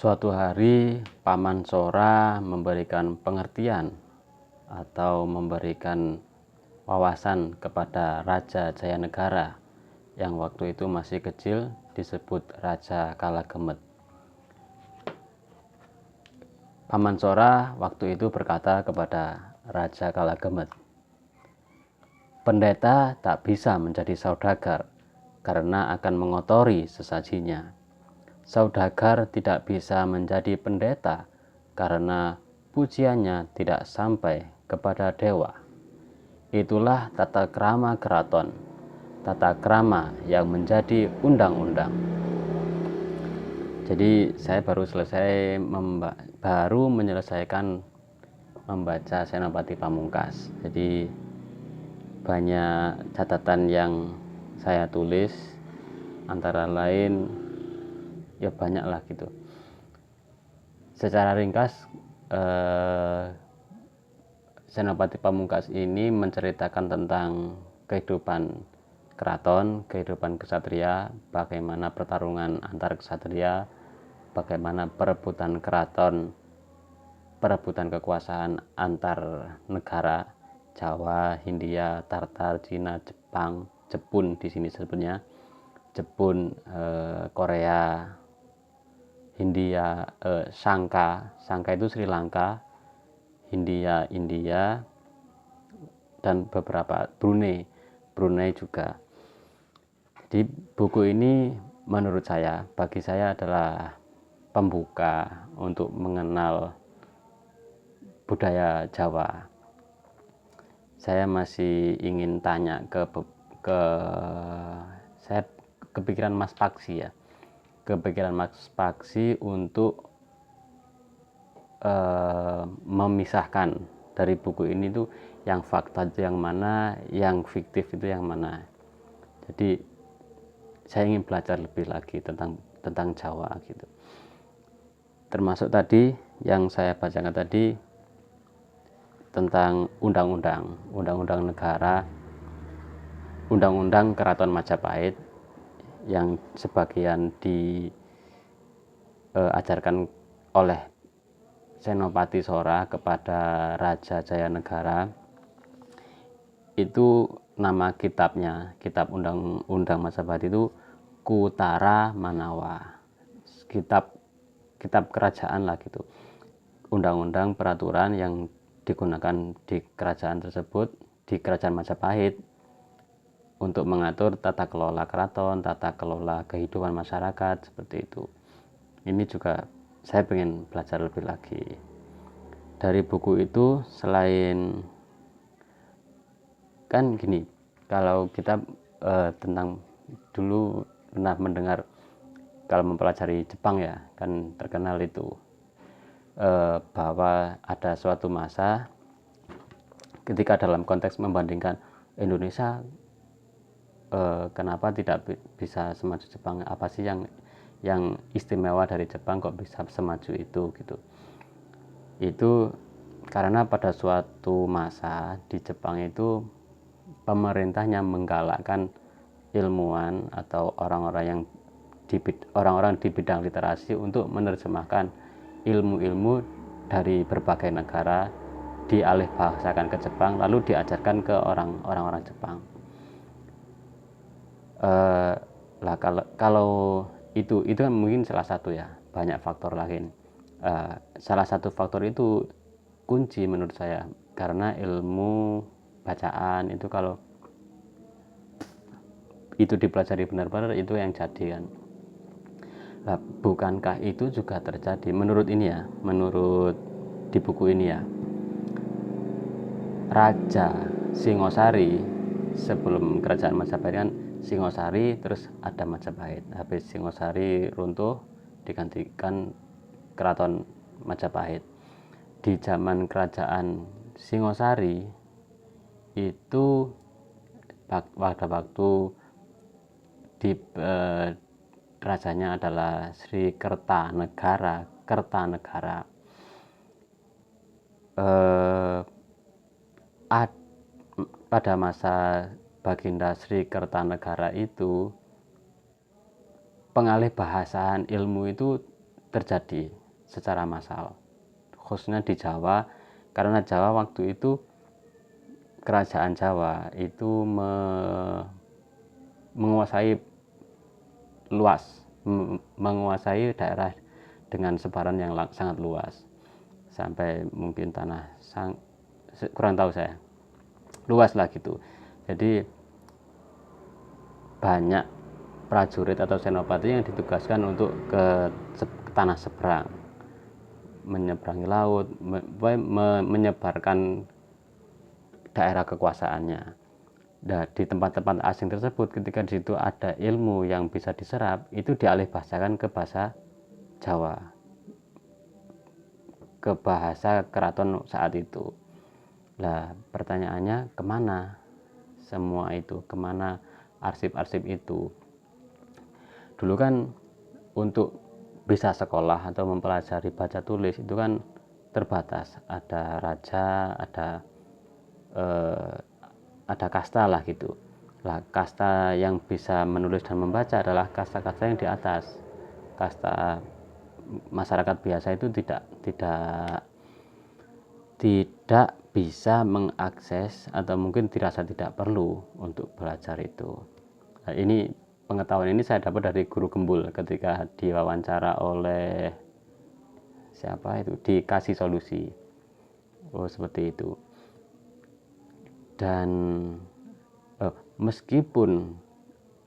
Suatu hari Paman Sora memberikan pengertian atau memberikan wawasan kepada Raja Jayanegara yang waktu itu masih kecil, disebut Raja Kalagemet. Paman Sora waktu itu berkata kepada Raja Kalagemet, "Pendeta tak bisa menjadi saudagar karena akan mengotori sesajinya. Saudagar tidak bisa menjadi pendeta karena pujiannya tidak sampai kepada dewa. Itulah tata krama keraton, tata krama yang menjadi undang-undang." Jadi saya baru menyelesaikan membaca Senopati Pamungkas. Jadi banyak catatan yang saya tulis, antara lain ya banyak lah gitu. Secara ringkas, Senopati Pamungkas ini menceritakan tentang kehidupan keraton, kehidupan ksatria, bagaimana pertarungan antar ksatria, bagaimana perebutan keraton, perebutan kekuasaan antar negara, Jawa, Hindia, Tartar, Cina, Jepang, Jepun di sini sebetulnya, Jepun, Korea, Hindia, Sangka itu Sri Lanka, Hindia, India, dan beberapa Brunei juga. Jadi buku ini menurut saya, bagi saya adalah pembuka untuk mengenal budaya Jawa. Saya masih ingin tanya saya kepikiran Mas Paksi untuk memisahkan dari buku ini tuh yang fakta itu yang mana, yang fiktif itu yang mana. Jadi saya ingin belajar lebih lagi tentang Jawa gitu. Termasuk tadi yang saya bacakan tadi tentang undang-undang negara, undang-undang Keraton Majapahit yang sebagian diajarkan oleh Senopati Sora kepada Raja Jayanegara. Itu nama kitabnya, kitab undang-undang Majapahit itu Kutara Manawa, kitab kerajaan lah gitu, undang-undang peraturan yang digunakan di kerajaan tersebut, di kerajaan Majapahit, untuk mengatur tata kelola keraton, tata kelola kehidupan masyarakat, seperti itu. Ini juga saya ingin belajar lebih lagi. Dari buku itu, selain kan gini, kalau kita tentang dulu pernah mendengar, kalau mempelajari Jepang ya, kan terkenal itu bahwa ada suatu masa ketika dalam konteks membandingkan Indonesia, kenapa tidak bisa semaju Jepang, apa sih yang istimewa dari Jepang kok bisa semaju itu gitu. Itu karena pada suatu masa di Jepang itu pemerintahnya menggalakkan ilmuwan atau orang-orang di bidang literasi untuk menerjemahkan ilmu-ilmu dari berbagai negara, dialih bahasakan ke Jepang, lalu diajarkan ke orang-orang Jepang. Kalau itu mungkin salah satu ya, banyak faktor lain. Salah satu faktor itu kunci menurut saya, karena ilmu bacaan itu kalau itu dipelajari benar-benar, itu yang jadi kan. Nah, bukankah itu juga terjadi menurut di buku ini ya, Raja Singosari sebelum kerajaan Majapahit kan Singosari, terus ada Majapahit. Habis Singosari runtuh, digantikan Keraton Majapahit. Di zaman kerajaan Singosari itu pada waktu rajanya adalah Sri Kertanegara. Pada masa Baginda Sri Kertanegara itu, pengalih bahasaan ilmu itu terjadi secara massal, khususnya di Jawa, karena Jawa waktu itu kerajaan Jawa itu menguasai luas, menguasai daerah dengan sebaran yang sangat luas, sampai mungkin kurang tahu saya, luas lah gitu. Jadi banyak prajurit atau senopati yang ditugaskan untuk ke tanah seberang, menyeberangi laut, menyebarkan daerah kekuasaannya. Nah, di tempat-tempat asing tersebut, ketika di situ ada ilmu yang bisa diserap, itu dialihbahasakan ke bahasa Jawa, ke bahasa keraton saat itu. Nah, pertanyaannya, kemana semua itu, kemana arsip-arsip itu? Dulu kan untuk bisa sekolah atau mempelajari baca tulis itu kan terbatas, ada raja, ada kasta lah gitu. Lah, kasta yang bisa menulis dan membaca adalah kasta-kasta yang di atas. Kasta masyarakat biasa itu tidak bisa mengakses, atau mungkin dirasa tidak perlu untuk belajar itu. Nah, ini pengetahuan ini saya dapat dari guru Gembul ketika diwawancara oleh siapa itu, dikasih solusi. Oh, seperti itu. Dan meskipun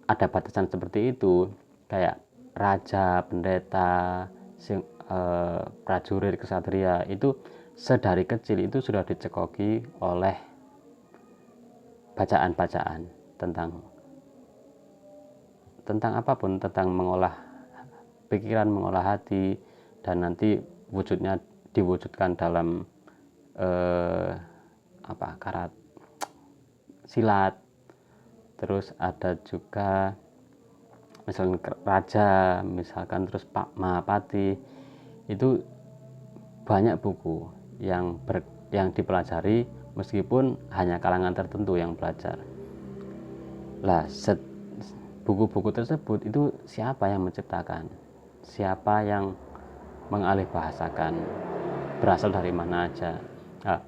ada batasan seperti itu, kayak raja, pendeta, prajurit, kesatria, itu sedari kecil itu sudah dicekoki oleh bacaan-bacaan tentang apapun, tentang mengolah pikiran, mengolah hati, dan nanti wujudnya diwujudkan dalam silat. Terus ada juga misalkan raja, misalkan terus Pak Mahapati, itu banyak buku yang dipelajari meskipun hanya kalangan tertentu yang belajar. Lah, buku-buku tersebut itu siapa yang menciptakan, siapa yang mengalihbahasakan, berasal dari mana aja? Nah,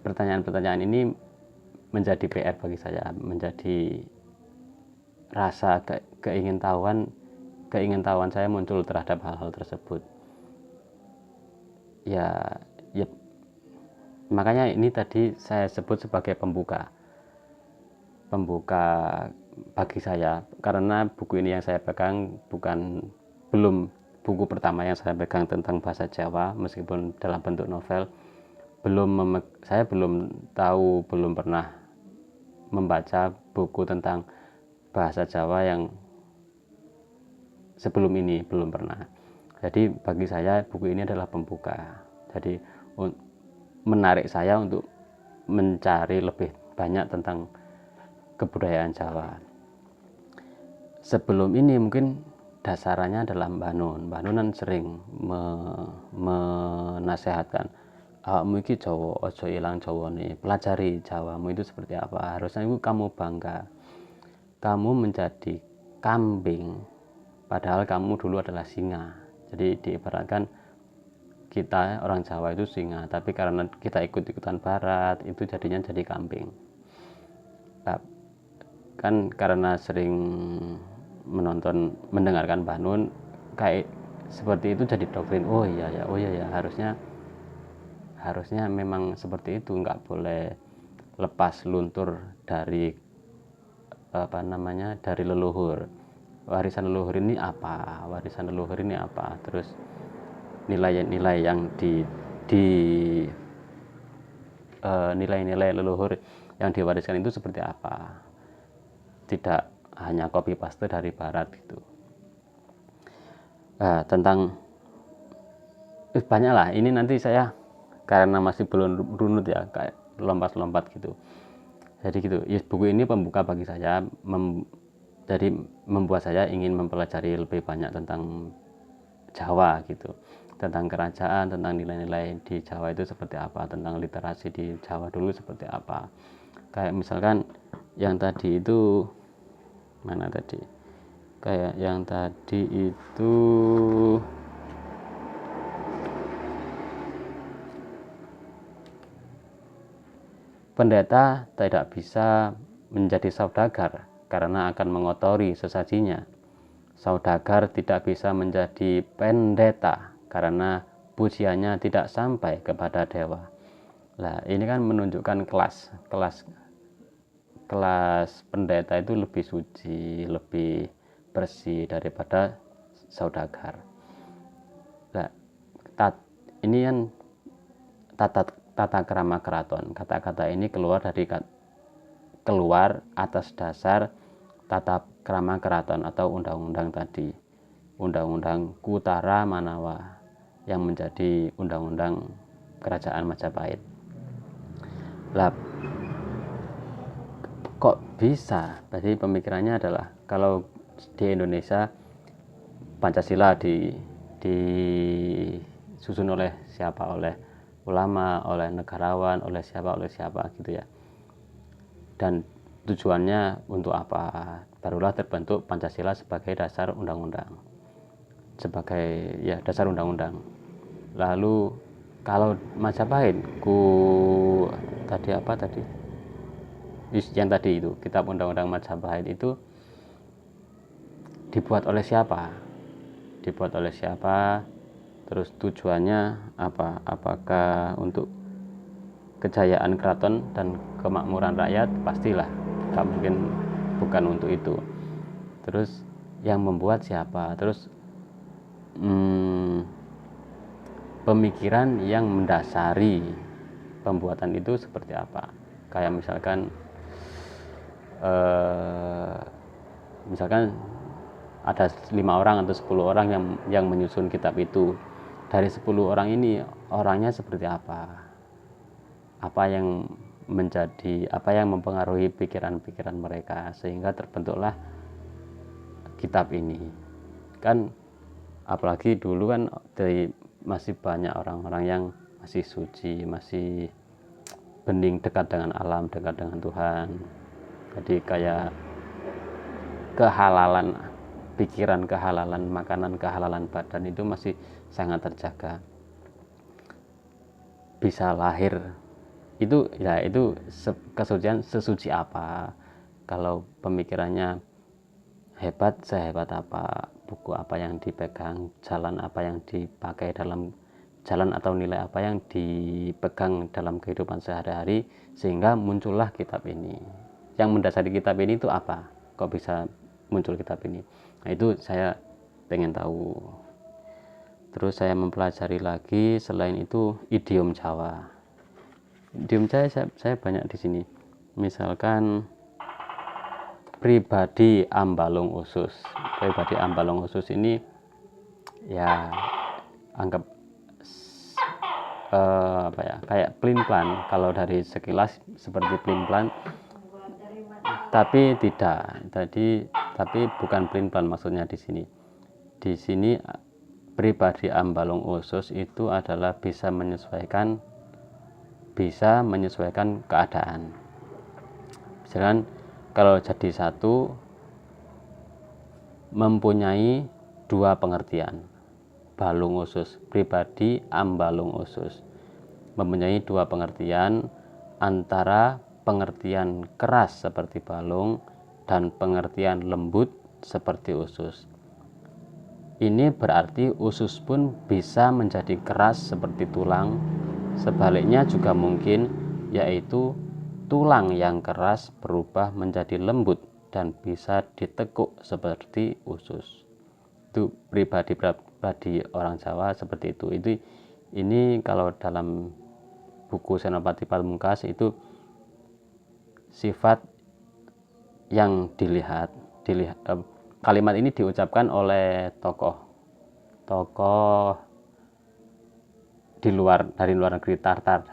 pertanyaan-pertanyaan ini menjadi PR bagi saya, menjadi rasa keingintahuan saya muncul terhadap hal-hal tersebut. Ya, makanya ini tadi saya sebut sebagai pembuka bagi saya, karena buku ini yang saya pegang belum buku pertama yang saya pegang tentang bahasa Jawa, meskipun dalam bentuk novel. Saya belum tahu, belum pernah membaca buku tentang bahasa Jawa yang sebelum ini, belum pernah. Jadi bagi saya buku ini adalah pembuka. Jadi menarik saya untuk mencari lebih banyak tentang kebudayaan Jawa. Sebelum ini mungkin dasarannya adalah Mbah Nun kan sering menasehatkan, awakmu iki Jawa, ojo ilang Jawane, pelajari Jawamu itu seperti apa. Harusnya itu kamu bangga, kamu menjadi kambing padahal kamu dulu adalah singa. Jadi diibaratkan kita orang Jawa itu singa, tapi karena kita ikut-ikutan barat, itu jadinya jadi kambing. Nah, kan karena sering mendengarkan Mbah Nun kayak seperti itu, jadi doktrin. Oh iya ya, harusnya memang seperti itu, nggak boleh lepas luntur dari dari leluhur. Warisan leluhur ini apa, terus nilai-nilai yang nilai-nilai leluhur yang diwariskan itu seperti apa, tidak hanya copy paste dari barat gitu. Tentang banyak lah, ini nanti saya karena masih belum runut ya, kayak lompat-lompat gitu. Jadi gitu, buku ini pembuka bagi saya, jadi membuat saya ingin mempelajari lebih banyak tentang Jawa gitu, tentang kerajaan, tentang nilai-nilai di Jawa itu seperti apa, tentang literasi di Jawa dulu seperti apa. Kayak misalkan yang tadi itu kayak yang tadi itu Pendeta tidak bisa menjadi saudagar karena akan mengotori sesajinya. Saudagar tidak bisa menjadi pendeta karena pujiannya tidak sampai kepada dewa. Nah, ini kan menunjukkan kelas pendeta itu lebih suci, lebih bersih daripada saudagar. Nah, ini kan tata krama keraton. Kata-kata ini keluar atas dasar tata krama keraton atau undang-undang tadi, undang-undang Kutara Manawa yang menjadi undang-undang kerajaan Majapahit. Lah, kok bisa? Jadi pemikirannya adalah kalau di Indonesia Pancasila disusun oleh siapa? Oleh ulama, oleh negarawan, oleh siapa gitu ya. Dan tujuannya untuk apa? Barulah terbentuk Pancasila sebagai dasar undang-undang. Sebagai ya dasar undang-undang. Lalu kalau Majapahit yang tadi itu kitab undang-undang Majapahit itu dibuat oleh siapa? Terus tujuannya apa? Apakah untuk kejayaan keraton dan kemakmuran rakyat? Pastilah, tak mungkin bukan untuk itu. Terus yang membuat siapa? Terus pemikiran yang mendasari pembuatan itu seperti apa? Kayak misalkan ada 5 orang atau 10 orang yang menyusun kitab itu. Dari 10 orang ini orangnya seperti apa? Apa yang mempengaruhi pikiran-pikiran mereka sehingga terbentuklah kitab ini. Kan apalagi dulu kan masih banyak orang-orang yang masih suci, masih bening, dekat dengan alam, dekat dengan Tuhan. Jadi kayak kehalalan pikiran, kehalalan makanan, kehalalan badan itu masih sangat terjaga. Bisa lahir itu kesucian sesuci apa? Kalau pemikirannya hebat, sehebat apa? Buku apa yang dipegang, jalan apa yang dipakai dalam jalan atau nilai apa yang dipegang dalam kehidupan sehari-hari sehingga muncullah kitab ini. Yang mendasari kitab ini itu apa? Kok bisa muncul kitab ini? Nah, itu saya pengen tahu. Terus saya mempelajari lagi selain itu idiom Jawa. Idiom Jawa saya banyak di sini. Misalkan pribadi ambalung usus. Pribadi ambalung usus ini ya anggap kayak pelin-pelan. Kalau dari sekilas seperti pelin-pelan, tapi tidak. Tapi bukan pelin-pelan maksudnya di sini. Di sini pribadi ambalung usus itu adalah bisa menyesuaikan keadaan. Misalkan kalau jadi satu mempunyai 2 pengertian. Balung usus, pribadi ambalung usus mempunyai 2 pengertian, antara pengertian keras seperti balung dan pengertian lembut seperti usus. Ini berarti usus pun bisa menjadi keras seperti tulang. Sebaliknya juga mungkin, yaitu tulang yang keras berubah menjadi lembut dan bisa ditekuk seperti usus. Itu pribadi orang Jawa seperti itu. Ini kalau dalam buku Senopati Pamungkas itu sifat yang dilihat. Kalimat ini diucapkan oleh tokoh dari luar negeri, Tartar,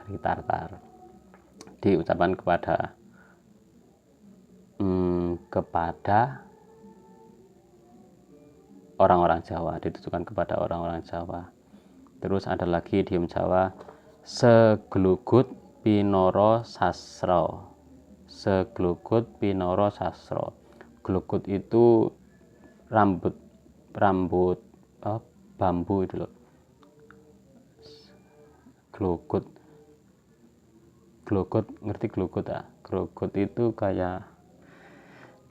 diucapkan kepada orang-orang Jawa, ditujukan kepada orang-orang Jawa. Terus ada lagi idiom Jawa, seglugut pinoro sasro. Seglugut pinoro sasro. Glugut itu rambut bambu itu loh. Glugut Glogot, ngerti glogot ah? Glogot itu kayak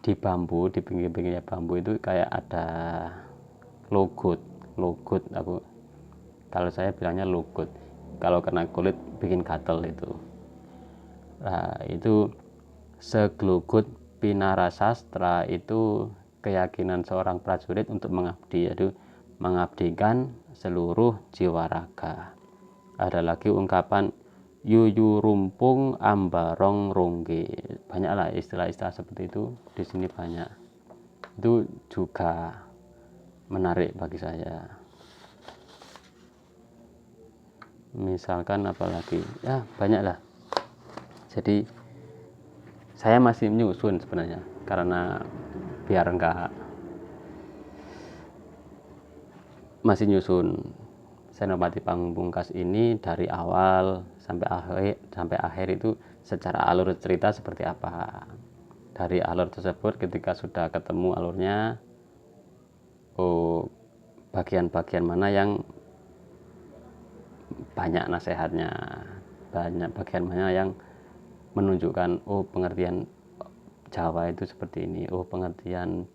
di bambu, di pinggir-pinggirnya bambu itu kayak ada logot aku, kalau saya bilangnya logot, kalau kena kulit bikin gatel itu. Nah itu seglogot pinarasastra itu keyakinan seorang prajurit untuk mengabdi, yaitu mengabdikan seluruh jiwa raga. Ada lagi ungkapan yuyu rumpung ambarong rongge, banyaklah istilah-istilah seperti itu di sini banyak. Itu juga menarik bagi saya. Misalkan apalagi ya banyaklah. Jadi saya masih menyusun sebenarnya, karena biar enggak, masih nyusun Senopati Pamungkas ini dari awal sampai akhir itu secara alur cerita seperti apa. Dari alur tersebut ketika sudah ketemu alurnya, bagian-bagian mana yang banyak nasihatnya, banyak bagian mana yang menunjukkan pengertian Jawa itu seperti ini, pengertian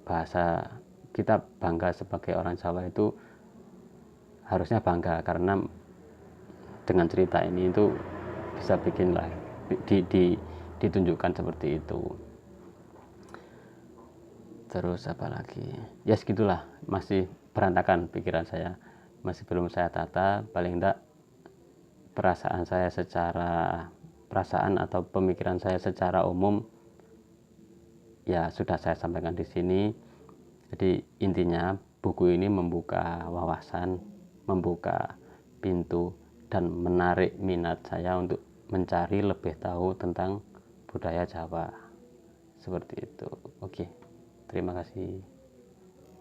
bahasa kita bangga sebagai orang Jawa itu harusnya bangga karena dengan cerita ini itu bisa bikin lah ditunjukkan seperti itu. Terus apa lagi ya, segitulah, masih berantakan pikiran saya, masih belum saya tata. Paling enggak perasaan atau pemikiran saya secara umum ya sudah saya sampaikan di sini. Jadi intinya buku ini membuka wawasan, membuka pintu, dan menarik minat saya untuk mencari lebih tahu tentang budaya Jawa. Seperti itu. Oke, terima kasih.